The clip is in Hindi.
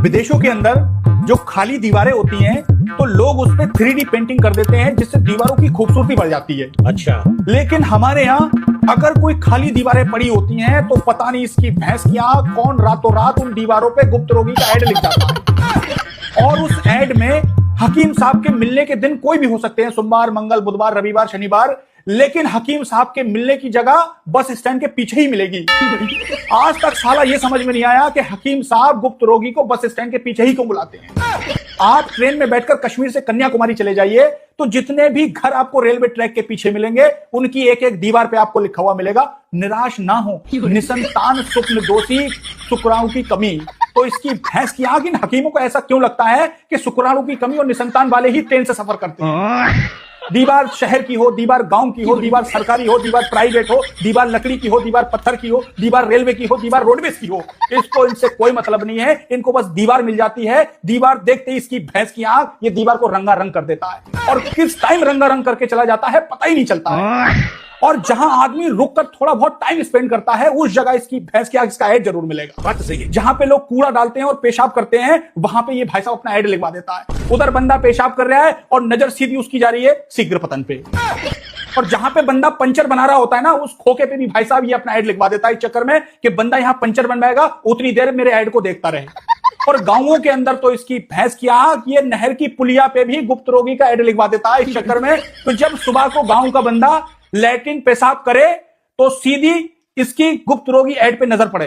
विदेशों के अंदर जो खाली दीवारें होती हैं तो लोग उस पे 3D पेंटिंग कर देते हैं जिससे दीवारों की खूबसूरती बढ़ जाती है। अच्छा। लेकिन हमारे यहाँ अगर कोई खाली दीवारें पड़ी होती हैं तो पता नहीं इसकी भैंस की आंख कौन रातों रात उन दीवारों पे गुप्त रोगी का ऐड लिख जाता है। और उस ऐड में हकीम साहब के मिलने के दिन कोई भी हो सकते हैं, सोमवार, मंगल, बुधवार, रविवार, शनिवार, लेकिन हकीम साहब के मिलने की जगह बस स्टैंड के पीछे ही मिलेगी। आज तक साला ये समझ में नहीं आया कि हकीम साहब गुप्त रोगी को बस स्टैंड के पीछे ही क्यों बुलाते हैं। आप ट्रेन में बैठकर कश्मीर से कन्याकुमारी चले जाइए तो जितने भी घर आपको रेलवे ट्रैक के पीछे मिलेंगे उनकी एक एक दीवार पे आपको लिखा हुआ मिलेगा, निराश ना हो, निसंतान स्वप्न दोषी, शुक्राणु की कमी। तो इसकी भैंस की आग इन हकीमों को ऐसा क्यों लगता है कि शुक्राणु की कमी और निसंतान वाले ही ट्रेन से सफर करते हैं। दीवार शहर की हो, दीवार गांव की हो, दीवार सरकारी हो, दीवार प्राइवेट हो, दीवार लकड़ी की हो, दीवार पत्थर की हो, दीवार रेलवे की हो, दीवार रोडवेज की हो, इसको इनसे कोई मतलब नहीं है। इनको बस दीवार मिल जाती है, दीवार देखते ही इसकी भैंस की आंख ये दीवार को रंगारंग कर देता है और किस टाइम रंगारंग करके चला जाता है पता ही नहीं चलता है। और जहां आदमी रुककर थोड़ा बहुत टाइम स्पेंड करता है उस जगह इसकी भैंस की आंख इसका ऐड जरूर मिलेगा। बात सही है। जहां पे लोग कूड़ा डालते हैं और पेशाब करते हैं वहां पे ये भाई साहब अपना ऐड लिखवा देता है। उधर बंदा पेशाब कर रहा है और नजर सीधी उसकी जा रही है शीघ्र पतन पे। और जहां पे बंदा पंचर बना रहा होता है ना उस खोखे पे भी भाई साहब ये अपना ऐड लिखवा देता है इस चक्कर में कि बंदा यहां पंचर बनवाएगा उतनी देर मेरे ऐड को देखता रहे। और गांवों के अंदर तो इसकी भैंस की आंख ये नहर की पुलिया पे भी गुप्त रोगी का ऐड लिखवा देता है इस चक्कर में। तो जब सुबह को गांव का बंदा लैट्रिन पेशाब करे तो सीधी इसकी गुप्त रोगी ऐड पे नजर पड़े।